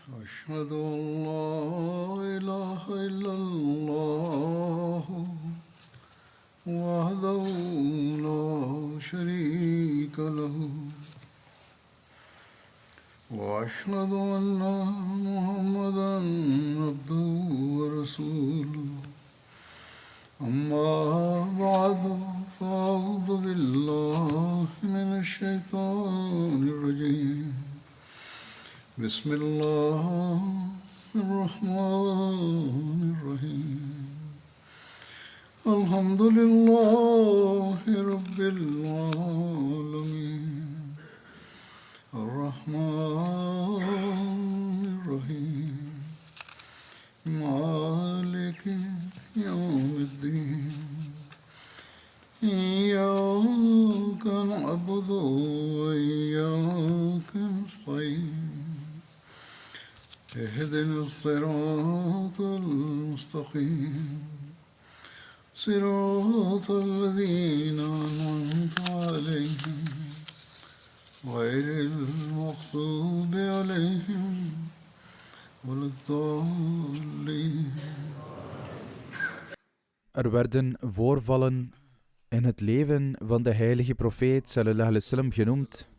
أشهد أن لا إله إلا الله وحده لا شريك له وأشهد أن محمدا عبده ورسوله أما بعد فأعوذ بالله من الشيطان الرجيم بسم الله الرحمن الرحيم الحمد لله رب العالمين الرحمن الرحيم مالك يوم الدين إياك نعبد وإياك نستعين اهدنا الصراط المستقيم صراط الذين أنعمت عليهم غير المغضوب عليهم ولا الضالين. Er werden voorvallen in het leven van de heilige profeet sallallahu alaihi wasallam genoemd,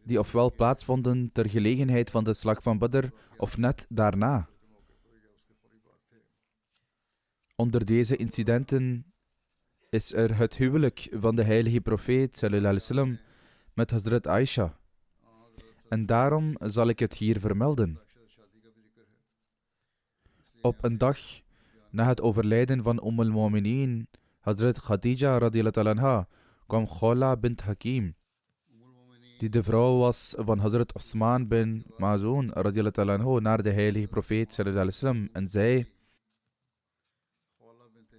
die ofwel plaatsvonden ter gelegenheid van de slag van Badr of net daarna. Onder deze incidenten is er het huwelijk van de heilige profeet sallallahu alaihi wasallam met Hazrat Aisha. En daarom zal ik het hier vermelden. Op een dag na het overlijden van al-Mu'mineen, Hazrat Khadija radiyallahu anha, kwam Khawla bint Hakim, die de vrouw was van Hazrat Osman bin Mazoon radiyallahu anhu, naar de heilige profeet sallallahu alaihi wasallam en zei: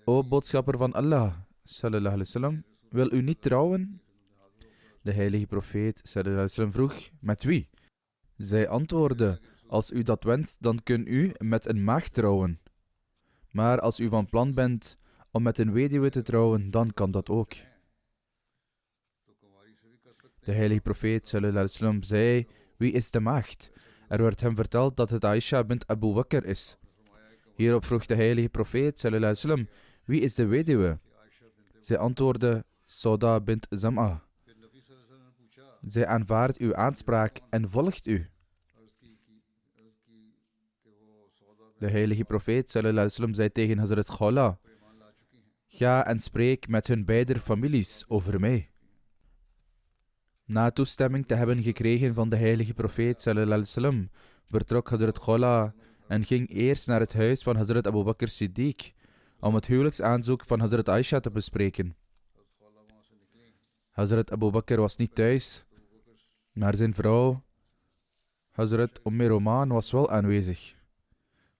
O boodschapper van Allah sallallahu alaihi wasallam, wil u niet trouwen? De heilige profeet sallallahu alaihi wasallam vroeg: met wie? Zij antwoordde: als u dat wenst, dan kunt u met een maagd trouwen. Maar als u van plan bent om met een weduwe te trouwen, dan kan dat ook. De heilige profeet sallallahu alaihi wasallam zei: wie is de maagd? Er werd hem verteld dat het Aisha bint Abu Bakr is. Hierop vroeg de heilige profeet sallallahu alaihi wasallam: wie is de weduwe? Zij antwoordde: Sauda bint Zam'a. Zij aanvaardt uw aanspraak en volgt u. De heilige profeet sallallahu alaihi wasallam zei tegen Hazrat Khawla: ga en spreek met hun beider families over mij. Na toestemming te hebben gekregen van de heilige profeet sallallahu alaihi wasallam, vertrok Hazrat Khawla en ging eerst naar het huis van Hazrat Abu Bakr Siddiq om het huwelijksaanzoek van Hazrat Aisha te bespreken. Hazrat Abu Bakr was niet thuis, maar zijn vrouw, Hazrat Roman, was wel aanwezig.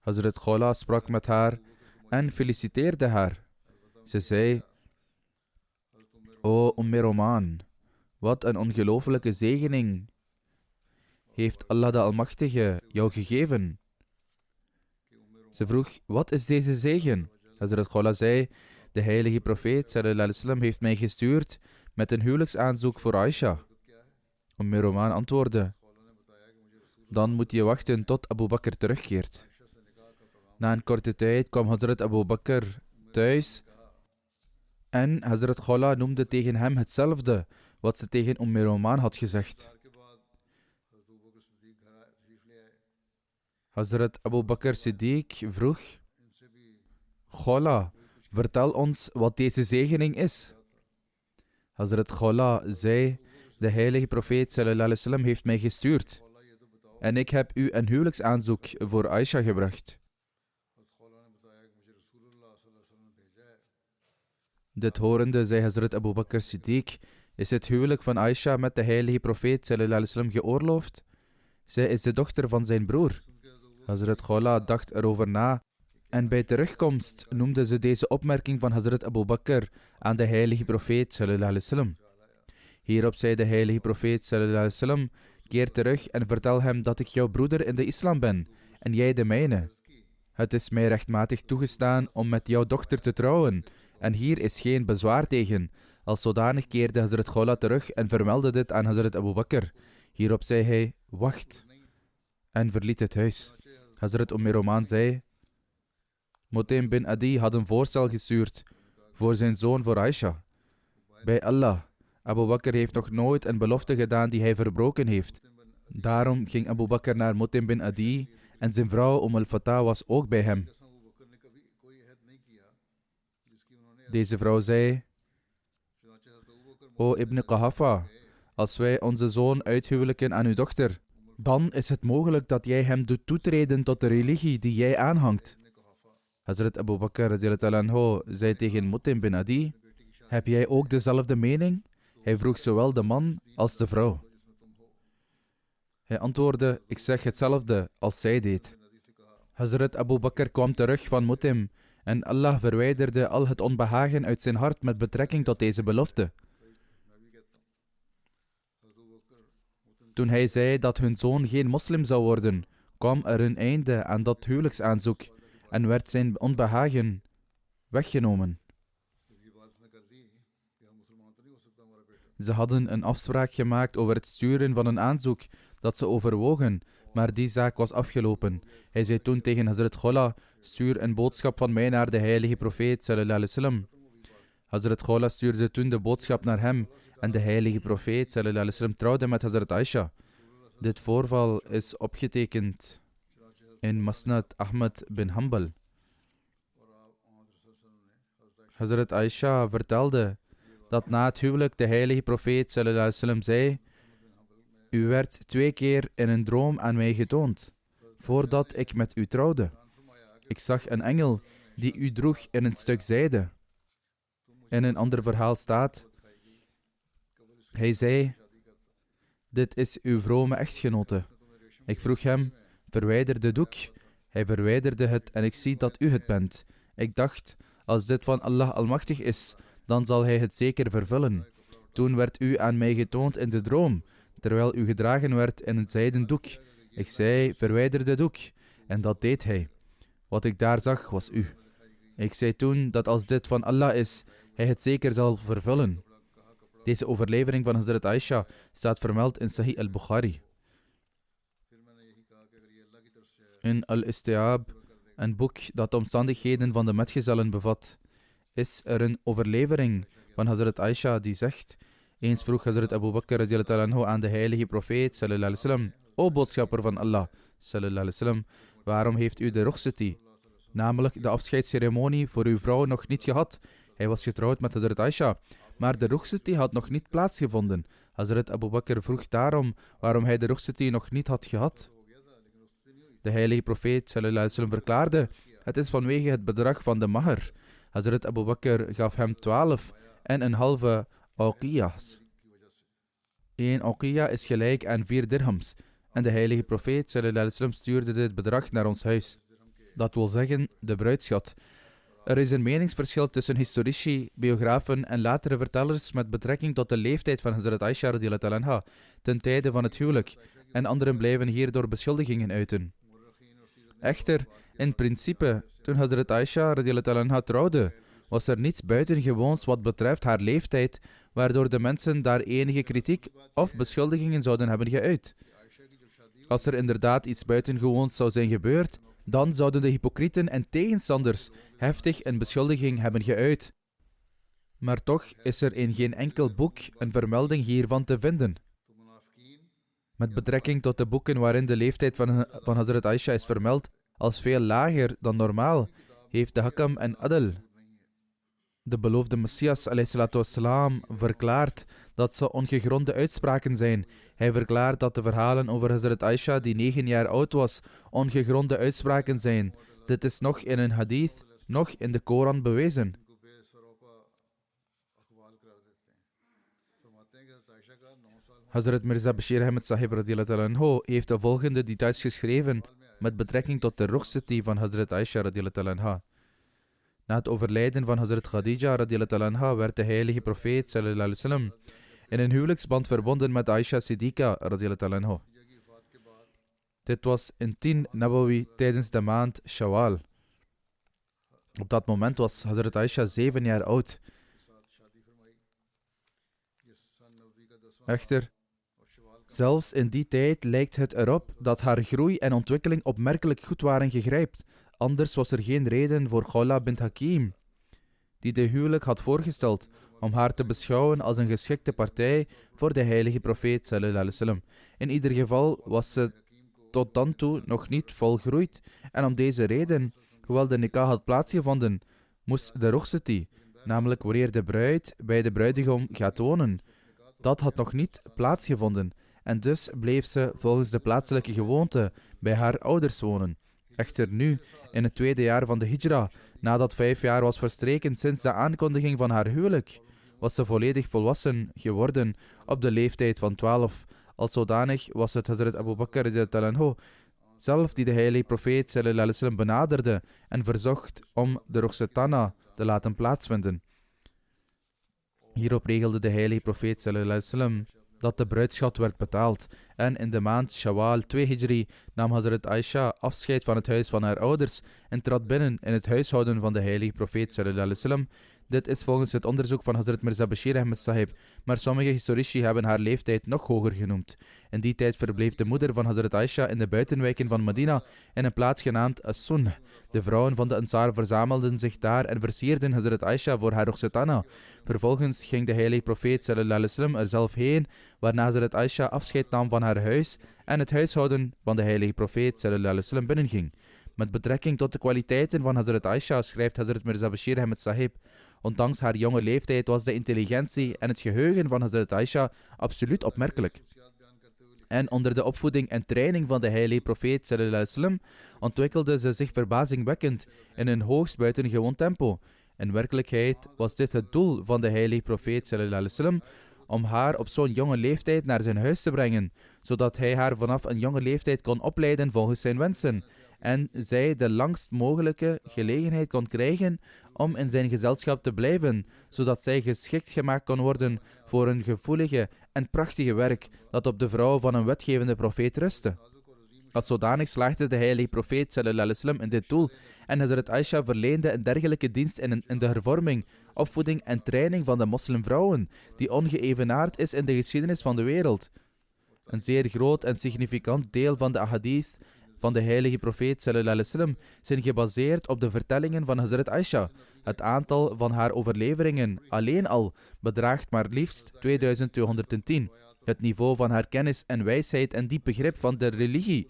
Hazrat Khawla sprak met haar en feliciteerde haar. Ze zei: O Roman, wat een ongelofelijke zegening heeft Allah de Almachtige jou gegeven. Ze vroeg: wat is deze zegen? Hazrat Khawla zei: de heilige profeet sallallahu alaihi wasallam heeft mij gestuurd met een huwelijksaanzoek voor Aisha. Roman antwoordde: dan moet je wachten tot Abu Bakr terugkeert. Na een korte tijd kwam Hazrat Abu Bakr thuis en Hazrat Khawla noemde tegen hem hetzelfde wat ze tegen Roman had gezegd. Hazrat Abu Bakr Siddiq vroeg: Khawla, vertel ons wat deze zegening is. Hazrat Khawla zei: de heilige profeet sallallahu alaihi wasallam heeft mij gestuurd en ik heb u een huwelijksaanzoek voor Aisha gebracht. Dit horende zei Hazrat Abu Bakr Siddiq: is het huwelijk van Aisha met de heilige profeet sallallahu alaihi wasallam geoorloofd? Zij is de dochter van zijn broer. Hazrat Khawla dacht erover na en bij terugkomst noemde ze deze opmerking van Hazrat Abu Bakr aan de heilige profeet sallallahu alaihi wasallam. Hierop zei de heilige profeet sallallahu alaihi wasallam: keer terug en vertel hem dat ik jouw broeder in de islam ben en jij de mijne. Het is mij rechtmatig toegestaan om met jouw dochter te trouwen en hier is geen bezwaar tegen. Als zodanig keerde Hazrat Khawla terug en vermeldde dit aan Hazrat Abu Bakr. Hierop zei hij: wacht, en verliet het huis. Hazrat Roman zei, Mutaim bin Adi had een voorstel gestuurd voor zijn zoon voor Aisha. Bij Allah, Abu Bakr heeft nog nooit een belofte gedaan die hij verbroken heeft. Daarom ging Abu Bakr naar Mutaim bin Adi en zijn vrouw al-Fatah was ook bij hem. Deze vrouw zei, O Ibn Qahafa, als wij onze zoon uithuwelijken aan uw dochter, dan is het mogelijk dat jij hem doet toetreden tot de religie die jij aanhangt. Hazrat Abu Bakr radiyallahu anhu zei tegen Mutaim bin Adi, heb jij ook dezelfde mening? Hij vroeg zowel de man als de vrouw. Hij antwoordde, ik zeg hetzelfde als zij deed. Hazrat Abu Bakr kwam terug van Mutaim en Allah verwijderde al het onbehagen uit zijn hart met betrekking tot deze belofte. Toen hij zei dat hun zoon geen moslim zou worden, kwam er een einde aan dat huwelijksaanzoek en werd zijn onbehagen weggenomen. Ze hadden een afspraak gemaakt over het sturen van een aanzoek dat ze overwogen, maar die zaak was afgelopen. Hij zei toen tegen Hazrat Khola, stuur een boodschap van mij naar de heilige profeet sallallahu alaihi wasallam. Hazrat Khola stuurde toen de boodschap naar hem en de heilige profeet sallallahu alaihi wasallam trouwde met Hazrat Aisha. Dit voorval is opgetekend in Masnad Ahmad bin Hanbal. Hazrat Aisha vertelde dat na het huwelijk de heilige profeet sallallahu alaihi wasallam zei, u werd 2 keer in een droom aan mij getoond, voordat ik met u trouwde. Ik zag een engel die u droeg in een stuk zijde. In een ander verhaal staat, hij zei, dit is uw vrome echtgenote. Ik vroeg hem, verwijder de doek. Hij verwijderde het en ik zie dat u het bent. Ik dacht, als dit van Allah Almachtig is, dan zal hij het zeker vervullen. Toen werd u aan mij getoond in de droom, terwijl u gedragen werd in een zijden doek. Ik zei, verwijder de doek. En dat deed hij. Wat ik daar zag, was u. Ik zei toen dat als dit van Allah is, hij het zeker zal vervullen. Deze overlevering van Hazrat Aisha staat vermeld in Sahih al-Bukhari. In Al-Istiab, een boek dat de omstandigheden van de metgezellen bevat, is er een overlevering van Hazrat Aisha die zegt, eens vroeg Hazrat Abu Bakr radiyallahu anhu aan de heilige profeet sallallahu alaihi wasallam, O boodschapper van Allah sallallahu alaihi wasallam, waarom heeft u de rukhsati, namelijk de afscheidsceremonie voor uw vrouw nog niet gehad? Hij was getrouwd met Hazrat Aisha, maar de rukhsati had nog niet plaatsgevonden. Hazrat Abu Bakr vroeg daarom waarom hij de rukhsati nog niet had gehad. De heilige profeet sallallahu alaihi wasallam verklaarde, het is vanwege het bedrag van de mahr. Hazrat Abu Bakr gaf hem 12,5 auqiyahs. 1 auqiyah is gelijk aan 4 dirhams. En de heilige profeet sallallahu alaihi wasallam stuurde dit bedrag naar ons huis. Dat wil zeggen, de bruidschat. Er is een meningsverschil tussen historici, biografen en latere vertellers met betrekking tot de leeftijd van Hazrat Aisha radiyallahu anha ten tijde van het huwelijk, en anderen blijven hierdoor beschuldigingen uiten. Echter, in principe, toen Hazrat Aisha radiyallahu anha trouwde, was er niets buitengewoons wat betreft haar leeftijd, waardoor de mensen daar enige kritiek of beschuldigingen zouden hebben geuit. Als er inderdaad iets buitengewoons zou zijn gebeurd, dan zouden de hypocrieten en tegenstanders heftig een beschuldiging hebben geuit. Maar toch is er in geen enkel boek een vermelding hiervan te vinden. Met betrekking tot de boeken waarin de leeftijd van Hazrat Aisha is vermeld als veel lager dan normaal, heeft de Hakam en Adl, de beloofde Messias ﷺ, verklaard dat ze ongegronde uitspraken zijn. Hij verklaart dat de verhalen over Hazrat Aisha, die 9 jaar oud was, ongegronde uitspraken zijn. Dit is nog in een hadith, nog in de Koran bewezen. Hazrat Mirza Bashir Ahmed Sahib radiyallahu anhu heeft de volgende details geschreven met betrekking tot de rukhsati van Hazrat Aisha radiyallahu anha. Na het overlijden van Hazrat Khadija radiyallahu anha werd de heilige profeet sallallahu alaihi wasallam in een huwelijksband verbonden met Aisha Siddiqa radiyallahu anha. Dit was in 10 Nabawi tijdens de maand Shawwal. Op dat moment was Hazrat Aisha 7 jaar oud. Echter, Zelfs in die tijd lijkt het erop dat haar groei en ontwikkeling opmerkelijk goed waren gegrijpt. Anders was er geen reden voor Khawla bint Hakim, die de huwelijk had voorgesteld, om haar te beschouwen als een geschikte partij voor de heilige profeet sallallahu alaihi wasallam. In ieder geval was ze tot dan toe nog niet volgroeid en om deze reden, hoewel de nikah had plaatsgevonden, moest de rukhsati, namelijk wanneer de bruid bij de bruidegom gaat wonen, dat had nog niet plaatsgevonden en dus bleef ze volgens de plaatselijke gewoonte bij haar ouders wonen. Echter nu, in het tweede jaar van de hijra, nadat 5 jaar was verstreken sinds de aankondiging van haar huwelijk, was ze volledig volwassen geworden op de leeftijd van 12. Als zodanig was het Hazrat Abu Bakr radiyallahu anhu zelf die de heilige profeet sallallahu alaihi wasallam benaderde en verzocht om de rukhsatana te laten plaatsvinden. Hierop regelde de heilige profeet sallallahu alaihi wasallam dat de bruidschat werd betaald en in de maand Shawwal 2 Hijri nam Hazrat Aisha afscheid van het huis van haar ouders en trad binnen in het huishouden van de heilige profeet sallallahu alaihi wasallam. Dit is volgens het onderzoek van Hazrat Mirza Bashir Ahmed Sahib, maar sommige historici hebben haar leeftijd nog hoger genoemd. In die tijd verbleef de moeder van Hazrat Aisha in de buitenwijken van Medina in een plaats genaamd As-Sunn. De vrouwen van de Ansar verzamelden zich daar en versierden Hazrat Aisha voor haar rukhsatana. Vervolgens ging de heilige profeet sallallahu alaihi wasallam er zelf heen, waarna Hazrat Aisha afscheid nam van haar huis en het huishouden van de heilige profeet sallallahu alaihi wasallam binnenging. Met betrekking tot de kwaliteiten van Hazrat Aisha schrijft Hazrat Mirza Bashir Ahmed Sahib: ondanks haar jonge leeftijd was de intelligentie en het geheugen van Hazrat Aisha absoluut opmerkelijk. En onder de opvoeding en training van de heilige profeet sallallahu alaihi wasallam ontwikkelde ze zich verbazingwekkend in een hoogst buitengewoon tempo. In werkelijkheid was dit het doel van de heilige profeet sallallahu alaihi wasallam, om haar op zo'n jonge leeftijd naar zijn huis te brengen, zodat hij haar vanaf een jonge leeftijd kon opleiden volgens zijn wensen en zij de langst mogelijke gelegenheid kon krijgen om in zijn gezelschap te blijven, zodat zij geschikt gemaakt kon worden voor een gevoelige en prachtige werk dat op de vrouw van een wetgevende profeet rustte. Als zodanig slaagde de heilige profeet sallallahu alaihi wasallam in dit doel en Hazrat Aisha verleende een dergelijke dienst in de hervorming, opvoeding en training van de moslimvrouwen, die ongeëvenaard is in de geschiedenis van de wereld. Een zeer groot en significant deel van de ahadith van de heilige profeet sallallahu alaihi wasallam zijn gebaseerd op de vertellingen van Hazrat Aisha. Het aantal van haar overleveringen alleen al bedraagt maar liefst 2210. Het niveau van haar kennis en wijsheid en diep begrip van de religie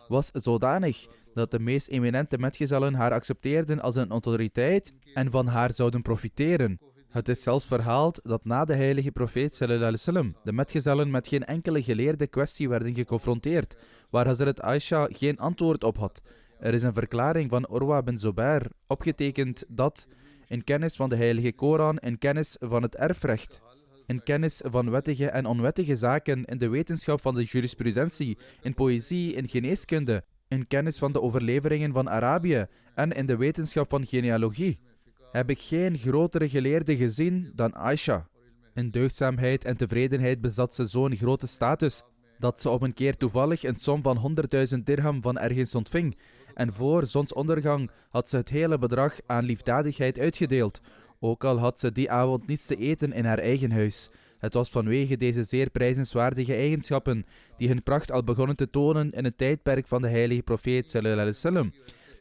was zodanig dat de meest eminente metgezellen haar accepteerden als een autoriteit en van haar zouden profiteren. Het is zelfs verhaald dat na de heilige profeet sallallahu alaihi wasallam de metgezellen met geen enkele geleerde kwestie werden geconfronteerd, waar Hazrat Aisha geen antwoord op had. Er is een verklaring van Urwa bin Zubair, opgetekend dat in kennis van de heilige Koran, in kennis van het erfrecht, in kennis van wettige en onwettige zaken, in de wetenschap van de jurisprudentie, in poëzie, in geneeskunde, in kennis van de overleveringen van Arabië en in de wetenschap van genealogie, heb ik geen grotere geleerde gezien dan Aisha. In deugdzaamheid en tevredenheid bezat ze zo'n grote status dat ze op een keer toevallig een som van 100.000 dirham van ergens ontving en voor zonsondergang had ze het hele bedrag aan liefdadigheid uitgedeeld, ook al had ze die avond niets te eten in haar eigen huis. Het was vanwege deze zeer prijzenswaardige eigenschappen die hun pracht al begonnen te tonen in het tijdperk van de heilige profeet sallallahu alaihi wasallam,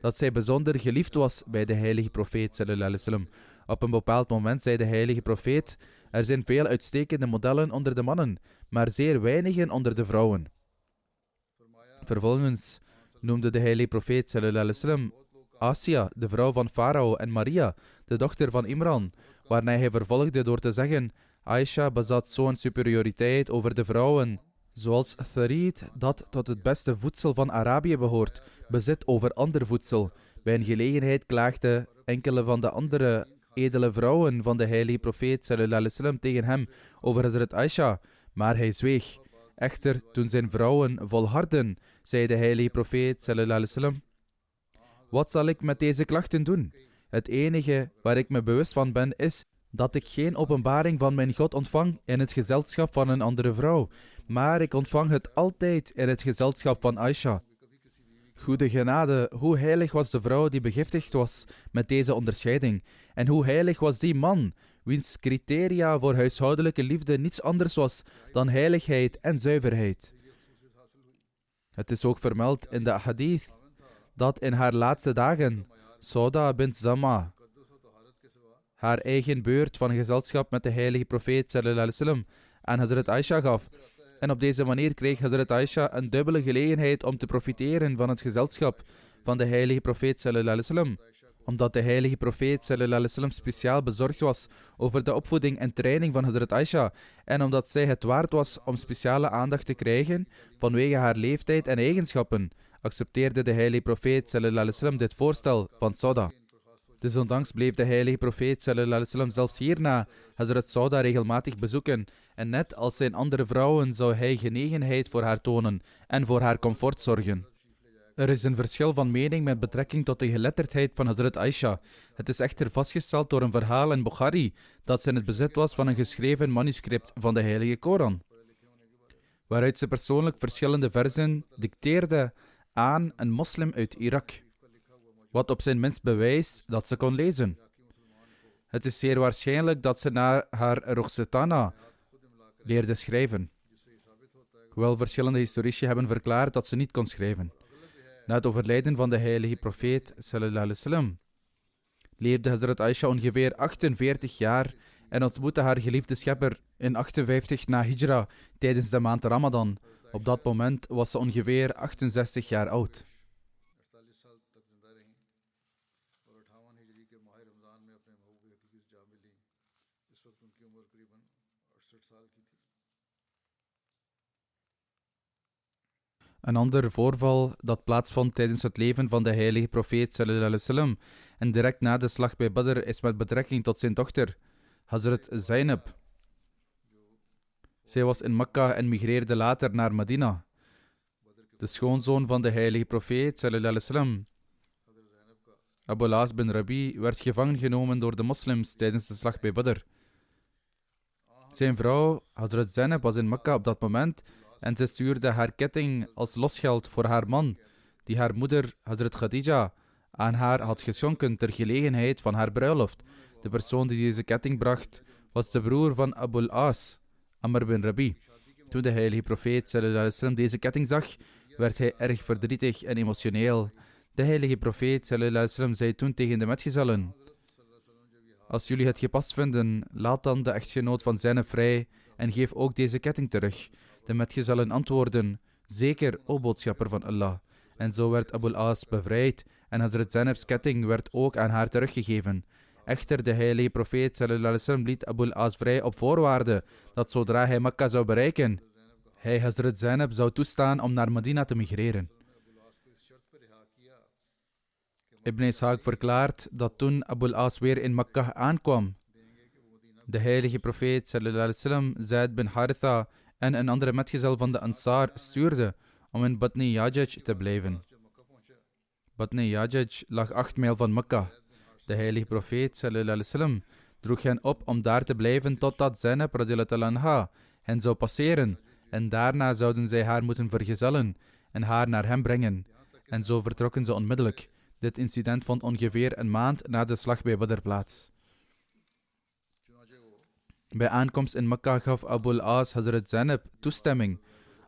dat zij bijzonder geliefd was bij de heilige profeet sallallahu alaihi wasallam. Op een bepaald moment zei de heilige profeet: er zijn veel uitstekende modellen onder de mannen, maar zeer weinigen onder de vrouwen. Vervolgens noemde de heilige profeet sallallahu alaihi wasallam Asia, de vrouw van Farao, en Maria, de dochter van Imran, waarna hij vervolgde door te zeggen: Aisha bezat zo'n superioriteit over de vrouwen, zoals Tharid, dat tot het beste voedsel van Arabië behoort, bezit over ander voedsel. Bij een gelegenheid klaagden enkele van de andere edele vrouwen van de heilige profeet sallallahu alaihi wasallam tegen hem over Hazrat Aisha, maar hij zweeg. Echter, toen zijn vrouwen volhardden, zei de heilige profeet sallallahu alaihi wasallam: wat zal ik met deze klachten doen? Het enige waar ik me bewust van ben is dat ik geen openbaring van mijn God ontvang in het gezelschap van een andere vrouw, maar ik ontvang het altijd in het gezelschap van Aisha. Goede genade, hoe heilig was de vrouw die begiftigd was met deze onderscheiding, en hoe heilig was die man, wiens criteria voor huishoudelijke liefde niets anders was dan heiligheid en zuiverheid. Het is ook vermeld in de hadith dat in haar laatste dagen Sauda bint Zama haar eigen beurt van gezelschap met de heilige profeet sallallahu alaihi wasallam aan Hazrat Aisha gaf. En op deze manier kreeg Hazrat Aisha een dubbele gelegenheid om te profiteren van het gezelschap van de heilige profeet sallallahu alaihi wasallam. Omdat de heilige profeet sallallahu alaihi wasallam speciaal bezorgd was over de opvoeding en training van Hazrat Aisha en omdat zij het waard was om speciale aandacht te krijgen vanwege haar leeftijd en eigenschappen, accepteerde de heilige profeet sallallahu alaihi wasallam dit voorstel van Sauda. Desondanks bleef de heilige profeet sallallahu alaihi wasallam zelfs hierna Hazrat Sauda regelmatig bezoeken en net als zijn andere vrouwen zou hij genegenheid voor haar tonen en voor haar comfort zorgen. Er is een verschil van mening met betrekking tot de geletterdheid van Hazrat Aisha. Het is echter vastgesteld door een verhaal in Bukhari dat ze in het bezit was van een geschreven manuscript van de heilige Koran, waaruit ze persoonlijk verschillende versen dicteerde aan een moslim uit Irak, wat op zijn minst bewijst dat ze kon lezen. Het is zeer waarschijnlijk dat ze na haar Rukhsatana leerde schrijven, hoewel verschillende historici hebben verklaard dat ze niet kon schrijven. Na het overlijden van de heilige profeet sallallahu alaihi wasallam leefde Hazrat Aisha ongeveer 48 jaar en ontmoette haar geliefde schepper in 58 na Hijra tijdens de maand Ramadan. Op dat moment was ze ongeveer 68 jaar oud. Een ander voorval dat plaatsvond tijdens het leven van de heilige profeet sallallahu alaihi wasallam en direct na de slag bij Badr is met betrekking tot zijn dochter, Hazrat Zainab. Zij was in Mekka en migreerde later naar Medina. De schoonzoon van de heilige profeet sallallahu alaihi wasallam, Abu al-As bin Rabi, werd gevangen genomen door de moslims tijdens de slag bij Badr. Zijn vrouw, Hazrat Zainab, was in Mekka op dat moment en ze stuurde haar ketting als losgeld voor haar man, die haar moeder, Hazrat Khadija, aan haar had geschonken ter gelegenheid van haar bruiloft. De persoon die deze ketting bracht, was de broer van Abu al-As, Amr bin Rabi. Toen de heilige profeet sallallahu alaihi wasallam deze ketting zag, werd hij erg verdrietig en emotioneel. De heilige profeet sallallahu alaihi wasallam zei toen tegen de metgezellen: als jullie het gepast vinden, laat dan de echtgenoot van Zainab vrij en geef ook deze ketting terug. De metgezellen antwoorden: zeker, o boodschapper van Allah. En zo werd Abu al-As bevrijd en Hazrat Zainab's ketting werd ook aan haar teruggegeven. Echter, de heilige profeet sallallahu alaihi wasallam liet Abu al-As vrij op voorwaarde dat zodra hij Mekka zou bereiken, hij Hazrat Zainab zou toestaan om naar Medina te migreren. Ibn Ishaq verklaart dat toen Abu al-As weer in Mekka aankwam, de heilige profeet sallallahu alaihi wasallam Zaid bin Haritha en een andere metgezel van de Ansar stuurde om in Batni Yajaj te blijven. Batni Yajaj lag 8 mijl van Mekka. De heilige profeet sallallahu alaihi wasallam droeg hen op om daar te blijven totdat Zainab radhiyallahu anha hen zou passeren en daarna zouden zij haar moeten vergezellen en haar naar hem brengen. En zo vertrokken ze onmiddellijk. Dit incident vond ongeveer een maand na de slag bij Badr plaats. Bij aankomst in Mekka gaf Abu al-As Hazrat Zainab toestemming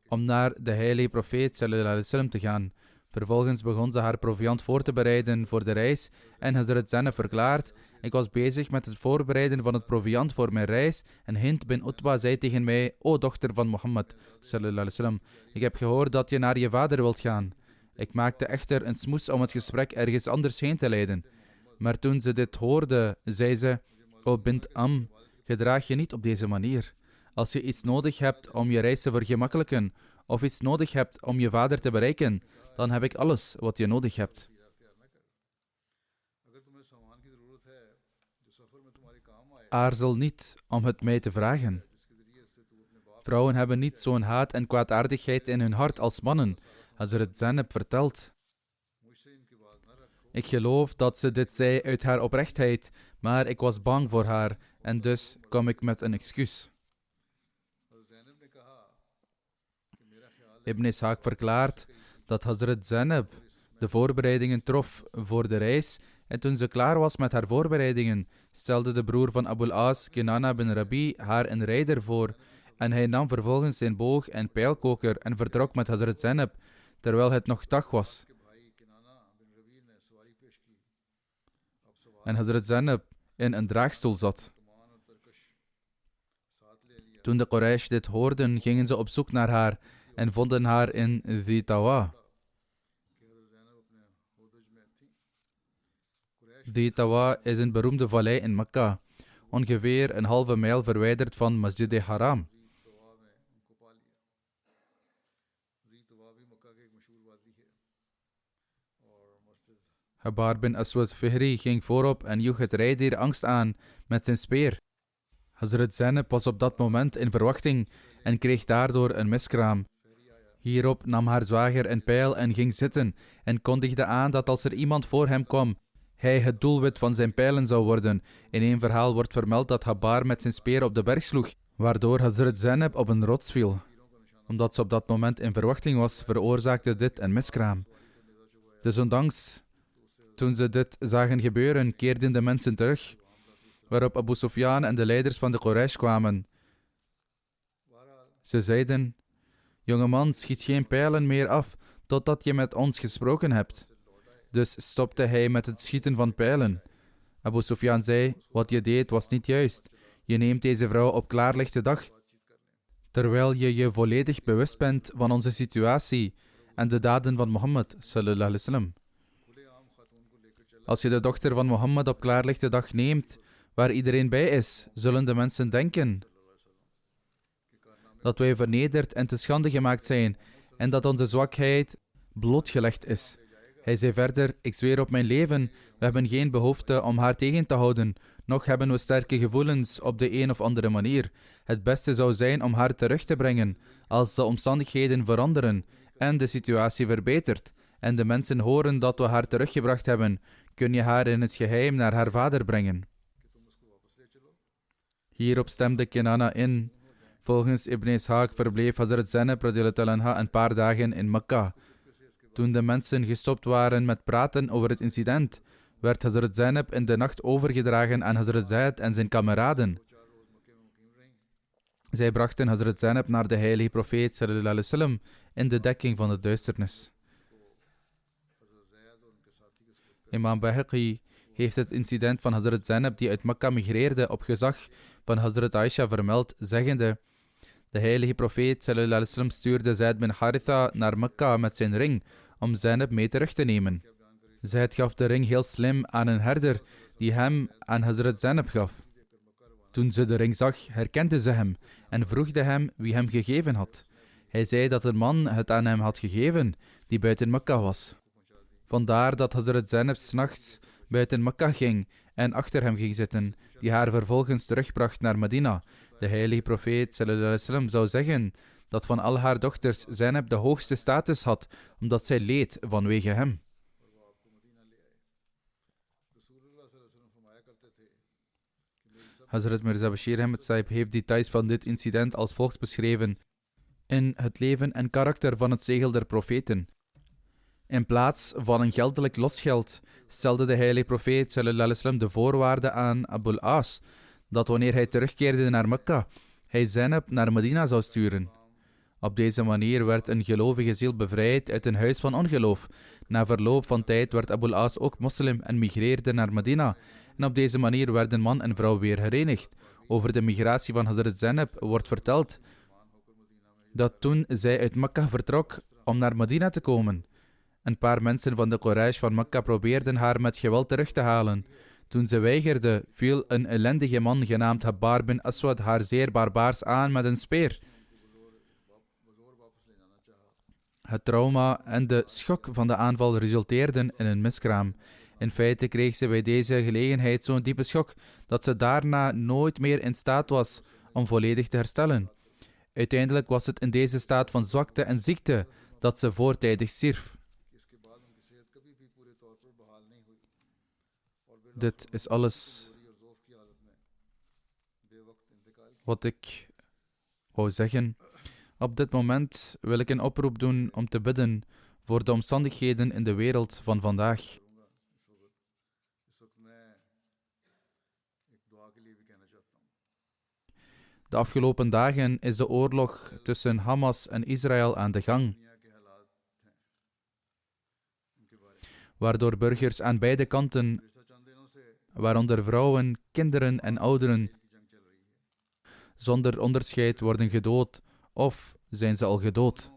om naar de heilige profeet sallallahu alaihi wasallam te gaan. Vervolgens begon ze haar proviand voor te bereiden voor de reis en Hazrat Zainab verklaart: ik was bezig met het voorbereiden van het proviand voor mijn reis en Hind bin Utba zei tegen mij: o dochter van Mohammed sallallahu alaihi wasallam, ik heb gehoord dat je naar je vader wilt gaan. Ik maakte echter een smoes om het gesprek ergens anders heen te leiden. Maar toen ze dit hoorde, zei ze: o bint Am, gedraag je niet op deze manier. Als je iets nodig hebt om je reis te vergemakkelijken, of iets nodig hebt om je vader te bereiken, dan heb ik alles wat je nodig hebt. Aarzel niet om het mij te vragen. Vrouwen hebben niet zo'n haat en kwaadaardigheid in hun hart als mannen. Hazrat Zainab vertelt: ik geloof dat ze dit zei uit haar oprechtheid, maar ik was bang voor haar en dus kwam ik met een excuus. Ibn Ishaq verklaart dat Hazrat Zainab de voorbereidingen trof voor de reis En toen ze klaar was met haar voorbereidingen, stelde de broer van Abul As, Kinana bin Rabi, haar een rijder voor. En hij nam vervolgens zijn boog en pijlkoker en vertrok met Hazrat Zainab, terwijl het nog dag was. En Hazrat Zainab in een draagstoel zat. Toen de Quraysh dit hoorden, gingen ze op zoek naar haar en vonden haar in Dhitawa. Dhitawa is een beroemde vallei in Mekka, ongeveer een halve mijl verwijderd van Masjid Haram. Habar bin Aswad Fihri ging voorop en joeg het rijdier angst aan met zijn speer. Hazrat Zainab was op dat moment in verwachting en kreeg daardoor een miskraam. Hierop nam haar zwager een pijl en ging zitten en kondigde aan dat als er iemand voor hem kwam, hij het doelwit van zijn pijlen zou worden. In een verhaal wordt vermeld dat Habar met zijn speer op de berg sloeg, waardoor Hazrat Zainab op een rots viel. Omdat ze op dat moment in verwachting was, veroorzaakte dit een miskraam. Desondanks, toen ze dit zagen gebeuren, keerden de mensen terug, waarop Abu Sufyan en de leiders van de Quraysh kwamen. Ze zeiden: jongeman, schiet geen pijlen meer af, totdat je met ons gesproken hebt. Dus stopte hij met het schieten van pijlen. Abu Sufyan zei: wat je deed was niet juist. Je neemt deze vrouw op klaarlichte dag, terwijl je je volledig bewust bent van onze situatie en de daden van Mohammed sallallahu alaihi wasallam. Als je de dochter van Mohammed op klaarlichte dag neemt, waar iedereen bij is, zullen de mensen denken dat wij vernederd en te schande gemaakt zijn en dat onze zwakheid blootgelegd is. Hij zei verder: ik zweer op mijn leven, we hebben geen behoefte om haar tegen te houden, noch hebben we sterke gevoelens op de een of andere manier. Het beste zou zijn om haar terug te brengen, als de omstandigheden veranderen en de situatie verbetert, en de mensen horen dat we haar teruggebracht hebben, kun je haar in het geheim naar haar vader brengen. Hierop stemde Kinana in. Volgens Ibn Ishaq verbleef Hazrat Zainab radhiyallahu anha een paar dagen in Mekka. Toen de mensen gestopt waren met praten over het incident, werd Hazrat Zainab in de nacht overgedragen aan Hazrat Zaid en zijn kameraden. Zij brachten Hazrat Zainab naar de heilige profeet sallallahu alaihi wasallam in de dekking van de duisternis. Imam Bayhaqi heeft het incident van Hazrat Zainab die uit Mekka migreerde op gezag van Hazrat Aisha vermeld, zeggende: de heilige profeet sallallahu alaihi wasallam stuurde Zaid bin Haritha naar Mekka met zijn ring om Zainab mee terug te nemen. Zaid gaf de ring heel slim aan een herder die hem aan Hazrat Zainab gaf. Toen ze de ring zag, herkende ze hem en vroeg hem wie hem gegeven had. Hij zei dat een man het aan hem had gegeven die buiten Mekka was. Vandaar dat Hazrat Zainab 's nachts buiten Mekka ging en achter hem ging zitten, die haar vervolgens terugbracht naar Medina. De heilige profeet sallallahu alaihi wasallam zou zeggen dat van al haar dochters Zainab de hoogste status had, omdat zij leed vanwege hem. Hazrat Mirza Bashir Ahmed Sahib heeft details van dit incident als volgt beschreven in Het leven en karakter van het zegel der profeten. In plaats van een geldelijk losgeld stelde de heilige profeet sallallahu alaihi wasallam de voorwaarde aan Abul As dat wanneer hij terugkeerde naar Mekka, hij Zainab naar Medina zou sturen. Op deze manier werd een gelovige ziel bevrijd uit een huis van ongeloof. Na verloop van tijd werd Abul As ook moslim en migreerde naar Medina. En op deze manier werden man en vrouw weer herenigd. Over de migratie van Hazrat Zainab wordt verteld dat toen zij uit Mekka vertrok om naar Medina te komen, een paar mensen van de Quraysh van Mekka probeerden haar met geweld terug te halen. Toen ze weigerde, viel een ellendige man genaamd Habar bin Aswad haar zeer barbaars aan met een speer. Het trauma en de schok van de aanval resulteerden in een miskraam. In feite kreeg ze bij deze gelegenheid zo'n diepe schok dat ze daarna nooit meer in staat was om volledig te herstellen. Uiteindelijk was het in deze staat van zwakte en ziekte dat ze voortijdig stierf. Dit is alles wat ik wou zeggen. Op dit moment wil ik een oproep doen om te bidden voor de omstandigheden in de wereld van vandaag. De afgelopen dagen is de oorlog tussen Hamas en Israël aan de gang, waardoor burgers aan beide kanten, waaronder vrouwen, kinderen en ouderen, zonder onderscheid worden gedood of zijn ze al gedood.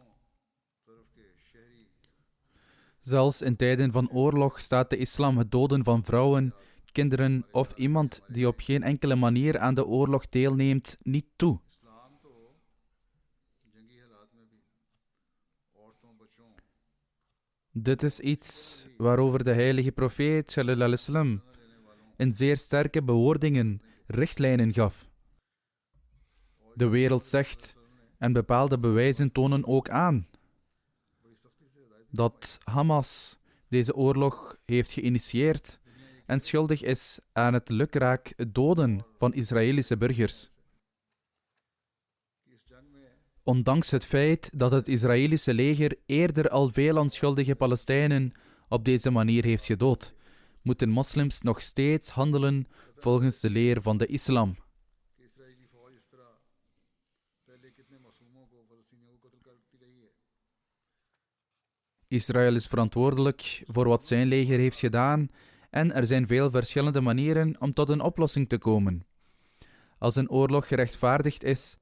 Zelfs in tijden van oorlog staat de islam het doden van vrouwen, kinderen of iemand die op geen enkele manier aan de oorlog deelneemt niet toe. Dit is iets waarover de heilige profeet sallallahu alaihi wasallam in zeer sterke bewoordingen richtlijnen gaf. De wereld zegt, en bepaalde bewijzen tonen ook aan, dat Hamas deze oorlog heeft geïnitieerd en schuldig is aan het lukraak doden van Israëlische burgers. Ondanks het feit dat het Israëlische leger eerder al veel onschuldige Palestijnen op deze manier heeft gedood, moeten moslims nog steeds handelen volgens de leer van de islam. Israël is verantwoordelijk voor wat zijn leger heeft gedaan en er zijn veel verschillende manieren om tot een oplossing te komen. Als een oorlog gerechtvaardigd is,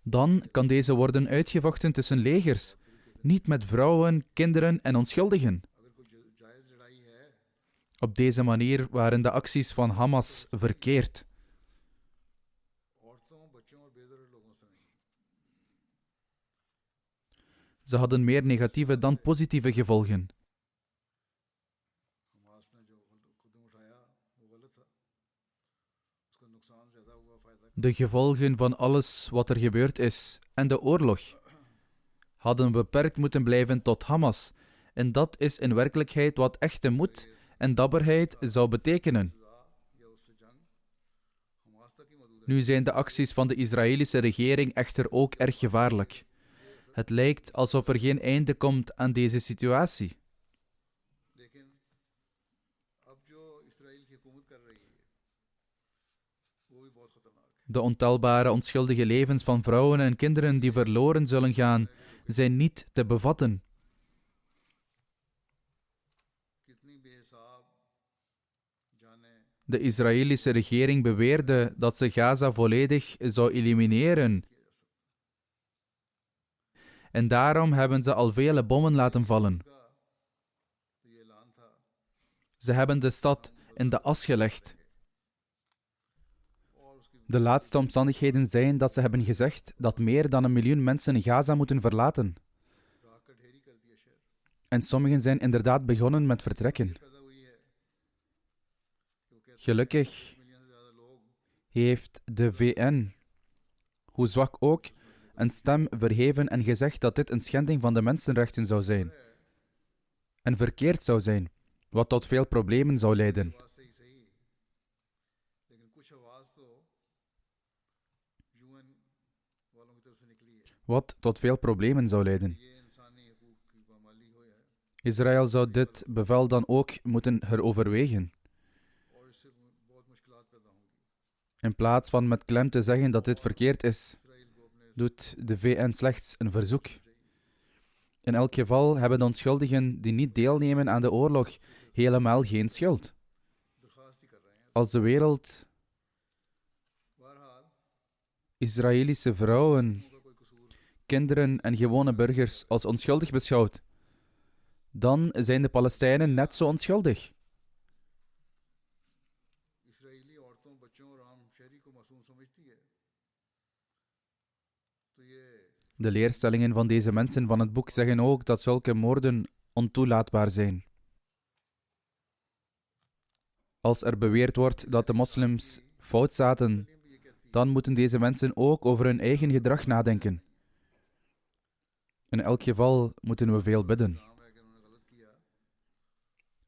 dan kan deze worden uitgevochten tussen legers, niet met vrouwen, kinderen en onschuldigen. Op deze manier waren de acties van Hamas verkeerd. Ze hadden meer negatieve dan positieve gevolgen. De gevolgen van alles wat er gebeurd is en de oorlog hadden beperkt moeten blijven tot Hamas. En dat is in werkelijkheid wat echte moed en dapperheid zou betekenen. Nu zijn de acties van de Israëlische regering echter ook erg gevaarlijk. Het lijkt alsof er geen einde komt aan deze situatie. De ontelbare onschuldige levens van vrouwen en kinderen die verloren zullen gaan, zijn niet te bevatten. De Israëlische regering beweerde dat ze Gaza volledig zou elimineren. En daarom hebben ze al vele bommen laten vallen. Ze hebben de stad in de as gelegd. De laatste omstandigheden zijn dat ze hebben gezegd dat meer dan 1 miljoen mensen Gaza moeten verlaten. En sommigen zijn inderdaad begonnen met vertrekken. Gelukkig heeft de VN, hoe zwak ook, een stem verheven en gezegd dat dit een schending van de mensenrechten zou zijn. En verkeerd zou zijn, wat tot veel problemen zou leiden. Israël zou dit bevel dan ook moeten heroverwegen. In plaats van met klem te zeggen dat dit verkeerd is, doet de VN slechts een verzoek. In elk geval hebben de onschuldigen die niet deelnemen aan de oorlog helemaal geen schuld. Als de wereld Israëlische vrouwen, kinderen en gewone burgers als onschuldig beschouwt, dan zijn de Palestijnen net zo onschuldig. De leerstellingen van deze mensen van het boek zeggen ook dat zulke moorden ontoelaatbaar zijn. Als er beweerd wordt dat de moslims fout zaten, dan moeten deze mensen ook over hun eigen gedrag nadenken. In elk geval moeten we veel bidden.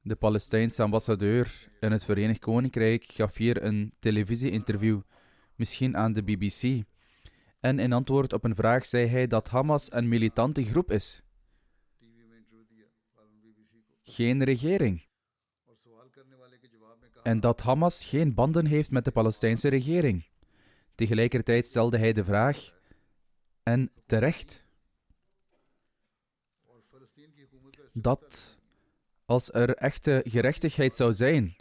De Palestijnse ambassadeur in het Verenigd Koninkrijk gaf hier een televisie-interview, misschien aan de BBC. En in antwoord op een vraag zei hij dat Hamas een militante groep is. Geen regering. En dat Hamas geen banden heeft met de Palestijnse regering. Tegelijkertijd stelde hij de vraag, en terecht, dat als er echte gerechtigheid zou zijn,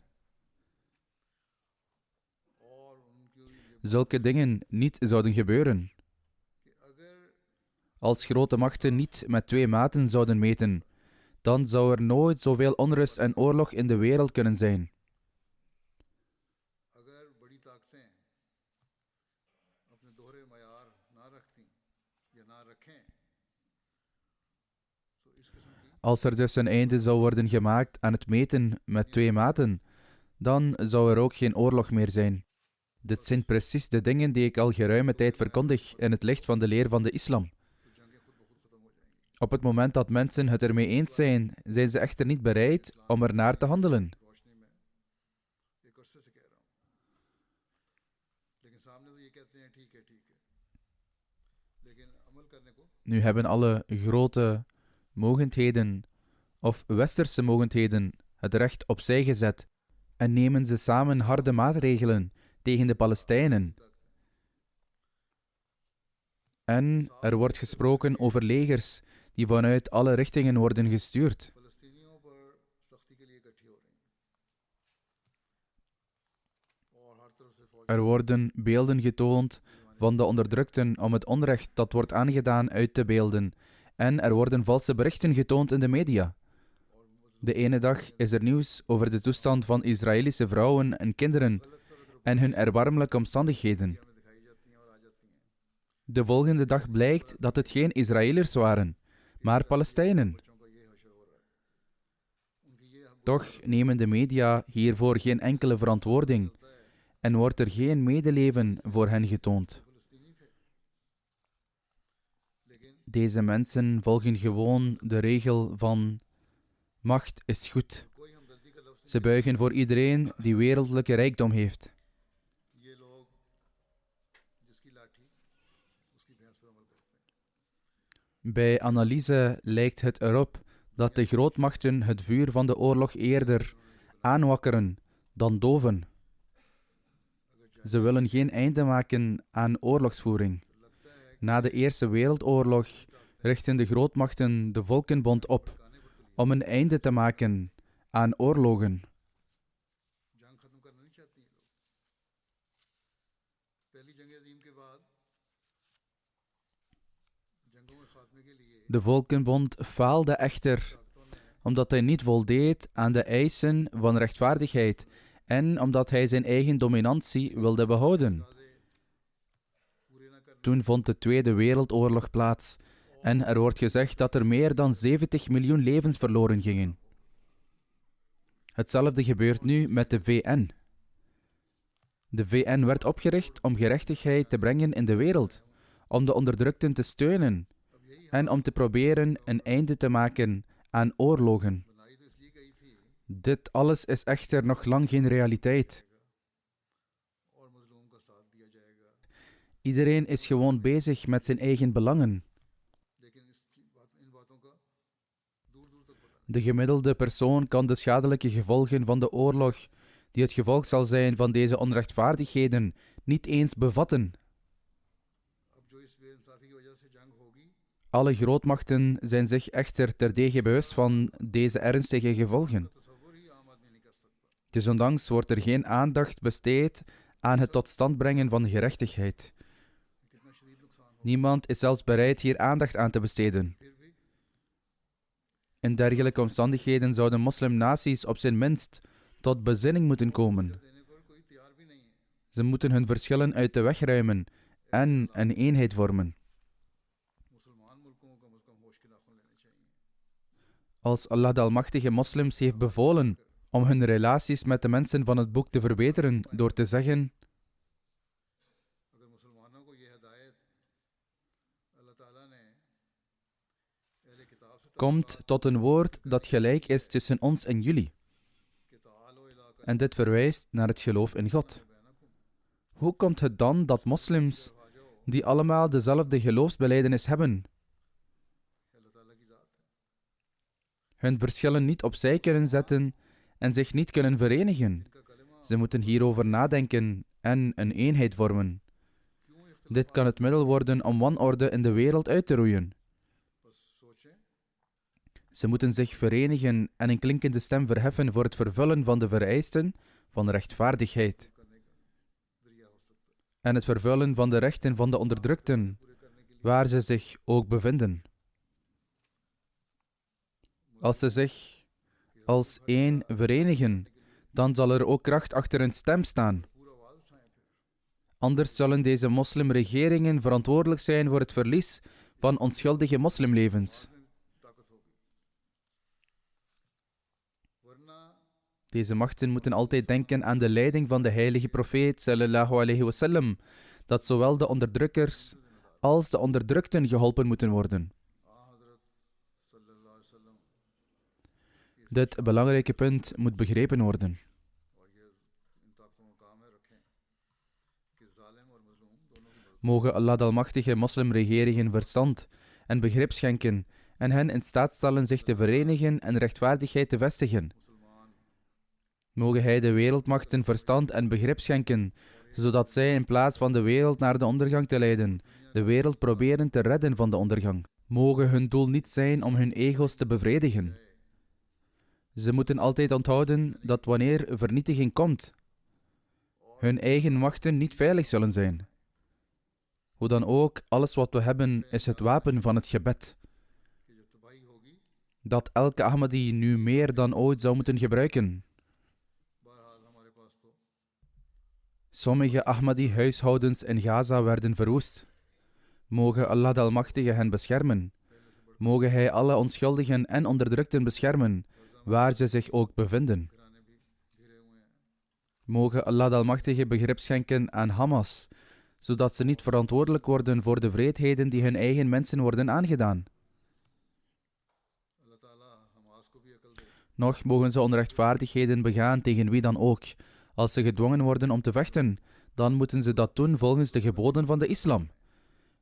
zulke dingen niet zouden gebeuren. Als grote machten niet met 2 maten zouden meten, dan zou er nooit zoveel onrust en oorlog in de wereld kunnen zijn. Als er dus een einde zou worden gemaakt aan het meten met 2 maten, dan zou er ook geen oorlog meer zijn. Dit zijn precies de dingen die ik al geruime tijd verkondig in het licht van de leer van de islam. Op het moment dat mensen het ermee eens zijn, zijn ze echter niet bereid om er naar te handelen. Nu hebben alle grote mogendheden of westerse mogendheden het recht opzij gezet en nemen ze samen harde maatregelen tegen de Palestijnen. En er wordt gesproken over legers die vanuit alle richtingen worden gestuurd. Er worden beelden getoond van de onderdrukten om het onrecht dat wordt aangedaan uit te beelden. En er worden valse berichten getoond in de media. De ene dag is er nieuws over de toestand van Israëlische vrouwen en kinderen en hun erbarmelijke omstandigheden. De volgende dag blijkt dat het geen Israëliërs waren, maar Palestijnen. Toch nemen de media hiervoor geen enkele verantwoording en wordt er geen medeleven voor hen getoond. Deze mensen volgen gewoon de regel van macht is goed. Ze buigen voor iedereen die wereldlijke rijkdom heeft. Bij analyse lijkt het erop dat de grootmachten het vuur van de oorlog eerder aanwakkeren dan doven. Ze willen geen einde maken aan oorlogsvoering. Na de Eerste Wereldoorlog richten de grootmachten de Volkenbond op om een einde te maken aan oorlogen. De Volkenbond faalde echter omdat hij niet voldeed aan de eisen van rechtvaardigheid en omdat hij zijn eigen dominantie wilde behouden. Toen vond de Tweede Wereldoorlog plaats en er wordt gezegd dat er meer dan 70 miljoen levens verloren gingen. Hetzelfde gebeurt nu met de VN. De VN werd opgericht om gerechtigheid te brengen in de wereld, om de onderdrukten te steunen en om te proberen een einde te maken aan oorlogen. Dit alles is echter nog lang geen realiteit. Iedereen is gewoon bezig met zijn eigen belangen. De gemiddelde persoon kan de schadelijke gevolgen van de oorlog, die het gevolg zal zijn van deze onrechtvaardigheden, niet eens bevatten. Alle grootmachten zijn zich echter terdege bewust van deze ernstige gevolgen. Desondanks wordt er geen aandacht besteed aan het tot stand brengen van gerechtigheid. Niemand is zelfs bereid hier aandacht aan te besteden. In dergelijke omstandigheden zouden moslimnaties op zijn minst tot bezinning moeten komen. Ze moeten hun verschillen uit de weg ruimen en een eenheid vormen. Als Allah de Almachtige moslims heeft bevolen om hun relaties met de mensen van het boek te verbeteren door te zeggen: komt tot een woord dat gelijk is tussen ons en jullie. En dit verwijst naar het geloof in God. Hoe komt het dan dat moslims, die allemaal dezelfde geloofsbelijdenis hebben, hun verschillen niet opzij kunnen zetten en zich niet kunnen verenigen? Ze moeten hierover nadenken en een eenheid vormen. Dit kan het middel worden om wanorde in de wereld uit te roeien. Ze moeten zich verenigen en een klinkende stem verheffen voor het vervullen van de vereisten van rechtvaardigheid en het vervullen van de rechten van de onderdrukten, waar ze zich ook bevinden. Als ze zich als één verenigen, dan zal er ook kracht achter hun stem staan. Anders zullen deze moslimregeringen verantwoordelijk zijn voor het verlies van onschuldige moslimlevens. Deze machten moeten altijd denken aan de leiding van de heilige profeet sallallahu alayhi wasallam, dat zowel de onderdrukkers als de onderdrukten geholpen moeten worden. Dit belangrijke punt moet begrepen worden. Mogen Allah de Almachtige moslimregeringen verstand en begrip schenken en hen in staat stellen zich te verenigen en rechtvaardigheid te vestigen. Mogen Hij de wereldmachten verstand en begrip schenken, zodat zij in plaats van de wereld naar de ondergang te leiden, de wereld proberen te redden van de ondergang. Mogen hun doel niet zijn om hun ego's te bevredigen. Ze moeten altijd onthouden dat wanneer vernietiging komt, hun eigen machten niet veilig zullen zijn. Hoe dan ook, alles wat we hebben is het wapen van het gebed, dat elke Ahmadi nu meer dan ooit zou moeten gebruiken. Sommige Ahmadi-huishoudens in Gaza werden verwoest. Mogen Allah de Almachtige hen beschermen. Mogen Hij alle onschuldigen en onderdrukten beschermen, waar ze zich ook bevinden. Mogen Allah de Almachtige begrip schenken aan Hamas, zodat ze niet verantwoordelijk worden voor de wreedheden die hun eigen mensen worden aangedaan. Nog mogen ze onrechtvaardigheden begaan tegen wie dan ook. Als ze gedwongen worden om te vechten, dan moeten ze dat doen volgens de geboden van de islam.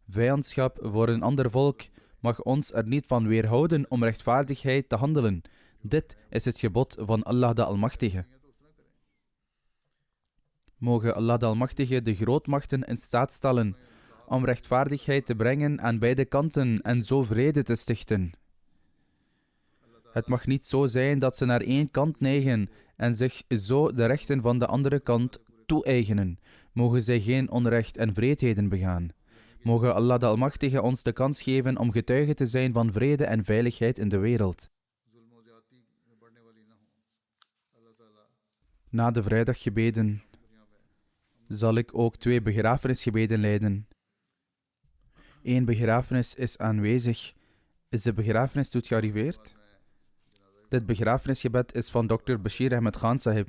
Vijandschap voor een ander volk mag ons er niet van weerhouden om rechtvaardigheid te handelen. Dit is het gebod van Allah de Almachtige. Mogen Allah de Almachtige de grootmachten in staat stellen om rechtvaardigheid te brengen aan beide kanten en zo vrede te stichten. Het mag niet zo zijn dat ze naar één kant neigen en zich zo de rechten van de andere kant toe-eigenen. Mogen zij geen onrecht en wreedheden begaan. Mogen Allah de Almachtige ons de kans geven om getuige te zijn van vrede en veiligheid in de wereld. Na de vrijdaggebeden zal ik ook 2 begrafenisgebeden leiden. 1 begrafenis is aanwezig. Is de begrafenisstoet gearriveerd? Dit begrafenisgebed is van Dr. Bashir Ahmed Khan Sahib.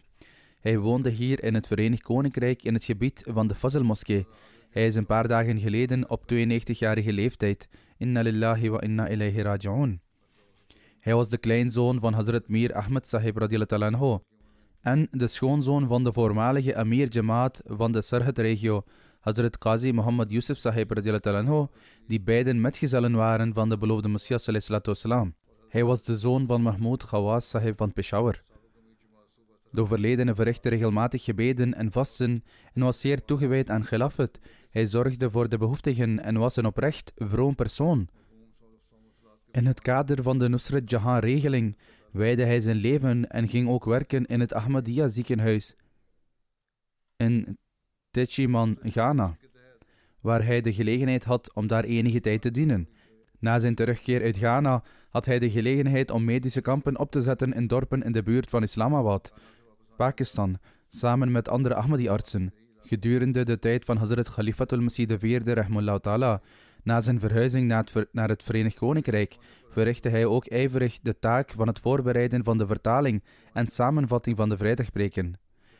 Hij woonde hier in het Verenigd Koninkrijk in het gebied van de Fazl-moskee. Hij is een paar dagen geleden op 92-jarige leeftijd. Inna lillahi wa inna ilayhi raji'un. Hij was de kleinzoon van Hazrat Mir Ahmed Sahib radiyallahu anhu en de schoonzoon van de voormalige Amir Jamaat van de Sarhat-regio, Hazrat Qazi Muhammad Yusuf Sahib radiyallahu anhu, die beiden metgezellen waren van de beloofde Messias sallallahu alaihi wasallam. Hij was de zoon van Mahmoud Khawas Sahib van Peshawar. De overledene verrichtte regelmatig gebeden en vasten en was zeer toegewijd aan Khilafat. Hij zorgde voor de behoeftigen en was een oprecht vroom persoon. In het kader van de Nusrat Jahan-regeling wijdde hij zijn leven en ging ook werken in het Ahmadiyya ziekenhuis in Techiman, Ghana, waar hij de gelegenheid had om daar enige tijd te dienen. Na zijn terugkeer uit Ghana had hij de gelegenheid om medische kampen op te zetten in dorpen in de buurt van Islamabad, Pakistan, samen met andere Ahmadi-artsen. Gedurende de tijd van Hazrat Khalifatul Masih IV, rahmullah ta'ala, na zijn verhuizing naar het Verenigd Koninkrijk, verrichtte hij ook ijverig de taak van het voorbereiden van de vertaling en samenvatting van de vrijdagpreken.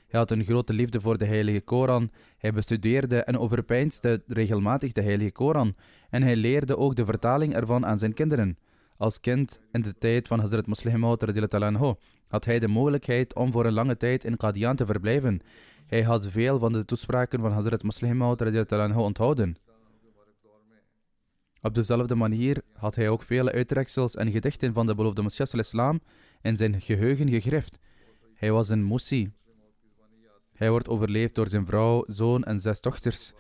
Hij had een grote liefde voor de Heilige Koran, hij bestudeerde en overpeinsde regelmatig de Heilige Koran en hij leerde ook de vertaling ervan aan zijn kinderen. Als kind, in de tijd van Hazrat Muslih Maud radiyallahu anhu, had hij de mogelijkheid om voor een lange tijd in Qadian te verblijven. Hij had veel van de toespraken van Hazrat Muslih Maud radiyallahu anhu onthouden. Op dezelfde manier had hij ook vele uittreksels en gedichten van de beloofde Messias al-Islam in zijn geheugen gegrift. Hij was een Musi. Hij wordt overleefd door zijn vrouw, zoon en 6 dochters.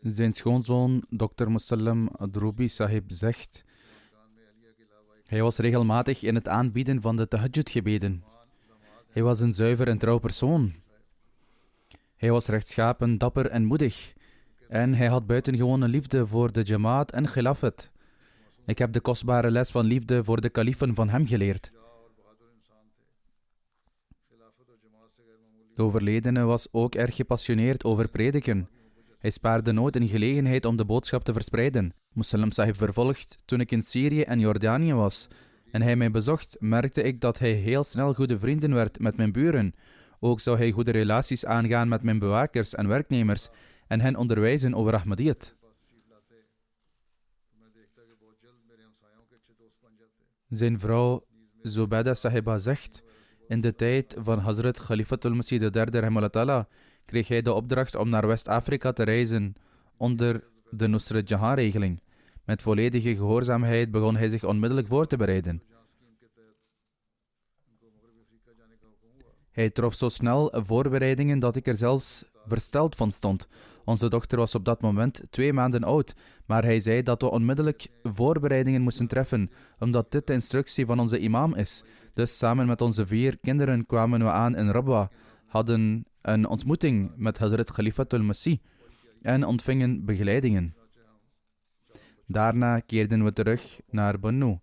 Zijn schoonzoon, Dr. Musallam Adrubi Sahib, zegt: hij was regelmatig in het aanbieden van de tahajjud-gebeden. Hij was een zuiver en trouw persoon. Hij was rechtschapen, dapper en moedig. En hij had buitengewone liefde voor de jamaat en khilafat. Ik heb de kostbare les van liefde voor de kalifen van hem geleerd. De overledene was ook erg gepassioneerd over prediken. Hij spaarde nooit een gelegenheid om de boodschap te verspreiden. Musallam Sahib vervolgt: toen ik in Syrië en Jordanië was en hij mij bezocht, merkte ik dat hij heel snel goede vrienden werd met mijn buren. Ook zou hij goede relaties aangaan met mijn bewakers en werknemers en hen onderwijzen over Ahmadiyyat. Zijn vrouw Zubaydah Sahiba zegt: in de tijd van Hazrat Khalifatul Masih III rahimahullah kreeg hij de opdracht om naar West-Afrika te reizen onder de Nusrat Jahan-regeling. Met volledige gehoorzaamheid begon hij zich onmiddellijk voor te bereiden. Hij trof zo snel voorbereidingen dat ik er zelfs versteld van stond. Onze dochter was op dat moment 2 maanden oud, maar hij zei dat we onmiddellijk voorbereidingen moesten treffen, omdat dit de instructie van onze imam is. Dus samen met onze 4 kinderen kwamen we aan in Rabwa, hadden een ontmoeting met Hazrat Khalifatul Masih en ontvingen begeleidingen. Daarna keerden we terug naar Bannu,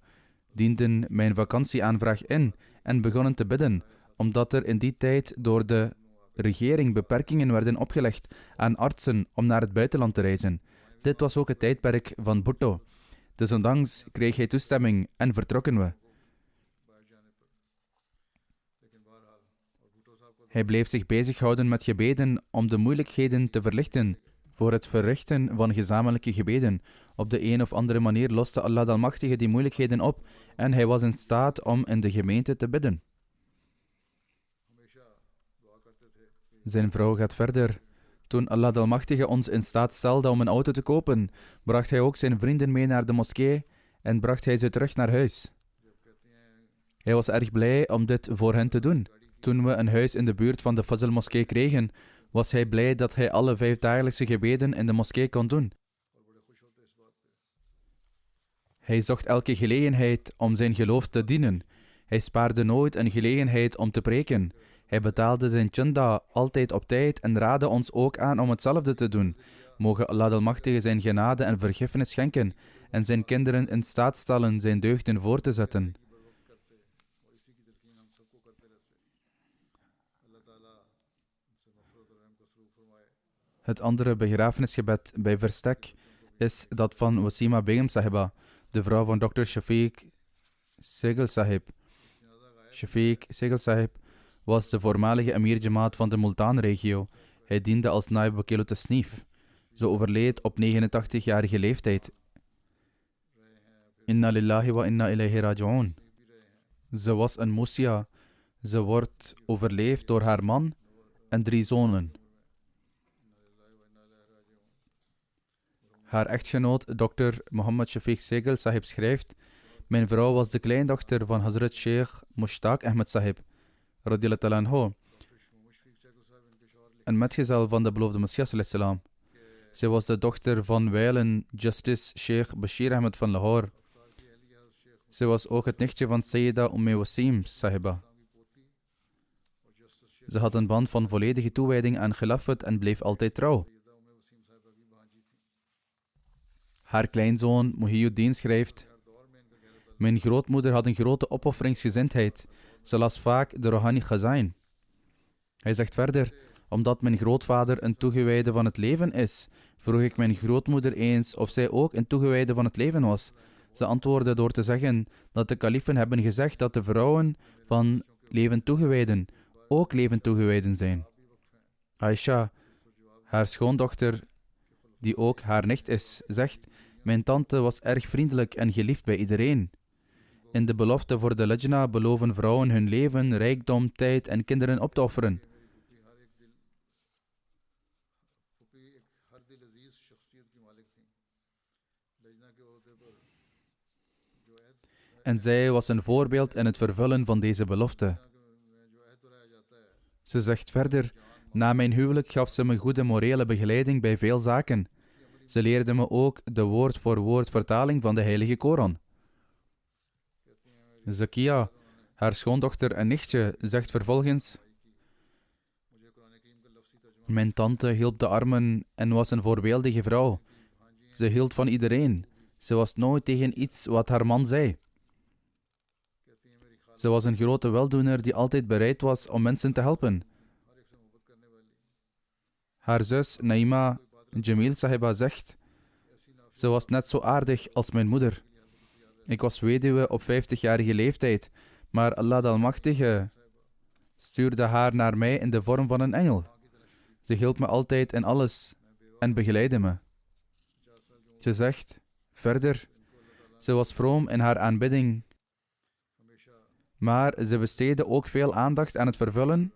dienden mijn vakantieaanvraag in en begonnen te bidden, omdat er in die tijd door de regering beperkingen werden opgelegd aan artsen om naar het buitenland te reizen. Dit was ook het tijdperk van Bhutto. Desondanks kreeg hij toestemming en vertrokken we. Hij bleef zich bezighouden met gebeden om de moeilijkheden te verlichten voor het verrichten van gezamenlijke gebeden. Op de een of andere manier loste Allah de Almachtige die moeilijkheden op en hij was in staat om in de gemeente te bidden. Zijn vrouw gaat verder. Toen Allah de Almachtige ons in staat stelde om een auto te kopen, bracht hij ook zijn vrienden mee naar de moskee en bracht hij ze terug naar huis. Hij was erg blij om dit voor hen te doen. Toen we een huis in de buurt van de Fazl-moskee kregen, was hij blij dat hij alle 5 dagelijkse gebeden in de moskee kon doen. Hij zocht elke gelegenheid om zijn geloof te dienen. Hij spaarde nooit een gelegenheid om te preken. Hij betaalde zijn chanda altijd op tijd en raadde ons ook aan om hetzelfde te doen. Mogen Allah Almachtige zijn genade en vergiffenis schenken en zijn kinderen in staat stellen zijn deugden voor te zetten. Het andere begrafenisgebed bij verstek is dat van Wasima Begum Sahiba, de vrouw van Dr. Shafiq Segal Sahib. Shafiq Segal Sahib was de voormalige emir-jamaat van de Multan-regio. Hij diende als naib wakil tasnif. Ze overleed op 89-jarige leeftijd. Inna lillahi wa inna ilayhi raji'un. Ze was een musia. Ze wordt overleefd door haar man en 3 zonen. Haar echtgenoot, Dr. Muhammad Shafiq Segal Sahib, schrijft: mijn vrouw was de kleindochter van Hazrat Sheikh Mushtaq Ahmed Sahib, radiyallahu anhu, een metgezel van de beloofde Messias alayhi salam. Zij was de dochter van wijlen Justice Sheikh Bashir Ahmed van Lahore. Zij was ook het nichtje van Sayyida Wasim Sahiba. Ze had een band van volledige toewijding aan Khilafat en bleef altijd trouw. Haar kleinzoon Muhyiddin schrijft: mijn grootmoeder had een grote opofferingsgezindheid. Ze las vaak de Rohani Khazain. Hij zegt verder: omdat mijn grootvader een toegewijde van het leven is, vroeg ik mijn grootmoeder eens of zij ook een toegewijde van het leven was. Ze antwoordde door te zeggen dat de kalifen hebben gezegd dat de vrouwen van leven toegewijden ook leven toegewijden zijn. Aisha, haar schoondochter, die ook haar nicht is, zegt: mijn tante was erg vriendelijk en geliefd bij iedereen. In de belofte voor de Lajna beloven vrouwen hun leven, rijkdom, tijd en kinderen op te offeren. En zij was een voorbeeld in het vervullen van deze belofte. Ze zegt verder: na mijn huwelijk gaf ze me goede morele begeleiding bij veel zaken. Ze leerde me ook de woord-voor-woord vertaling van de heilige Koran. Zakia, haar schoondochter en nichtje, zegt vervolgens: mijn tante hielp de armen en was een voorbeeldige vrouw. Ze hield van iedereen. Ze was nooit tegen iets wat haar man zei. Ze was een grote weldoener die altijd bereid was om mensen te helpen. Haar zus Naima Jamil Sahiba zegt: ze was net zo aardig als mijn moeder. Ik was weduwe op 50-jarige leeftijd, maar Allah de Almachtige stuurde haar naar mij in de vorm van een engel. Ze hielp me altijd in alles en begeleidde me. Ze zegt verder: ze was vroom in haar aanbidding, maar ze besteedde ook veel aandacht aan het vervullen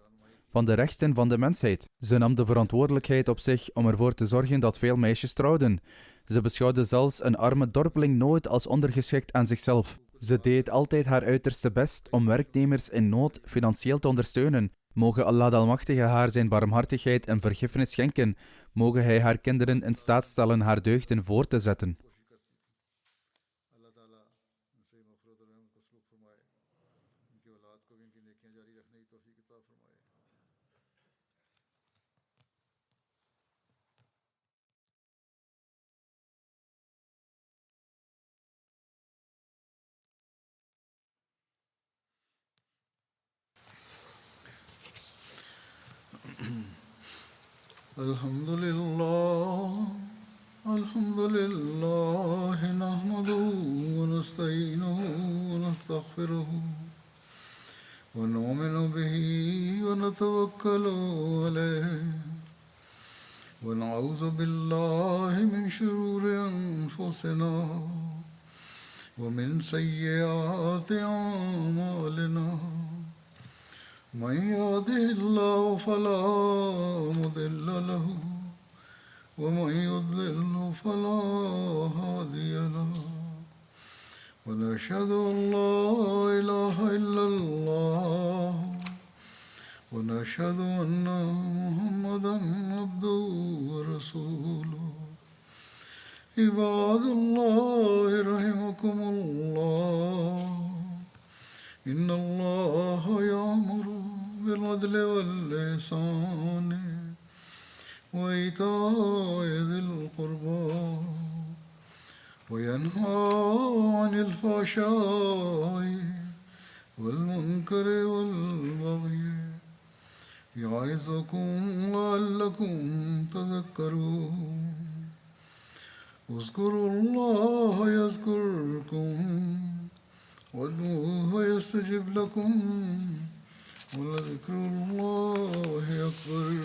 van de rechten van de mensheid. Ze nam de verantwoordelijkheid op zich om ervoor te zorgen dat veel meisjes trouwden. Ze beschouwde zelfs een arme dorpeling nooit als ondergeschikt aan zichzelf. Ze deed altijd haar uiterste best om werknemers in nood financieel te ondersteunen. Moge Allah de Almachtige haar zijn barmhartigheid en vergiffenis schenken. Moge hij haar kinderen in staat stellen haar deugden voor te zetten. الحمد لله نحمده ونستعينه ونستغفره ونؤمن به ونتوكل عليه ونعوذ بالله من شرور أنفسنا ومن سيئات أعمالنا من يهده الله فلا مضل له ومن يضلل فلا هادي له ونشهد أن لا إله إلا الله ونشهد أن محمدا عبده ورسوله عباد الله رحمكم الله إن الله يأمر بالعدل والإحسان وإيتاء ذي القربى وينهى عن الفحشاء والمنكر والبغي يعظكم لعلكم تذكرون اذكروا الله يذكركم وادعوه يستجب لكم ولذكر الله أكبر.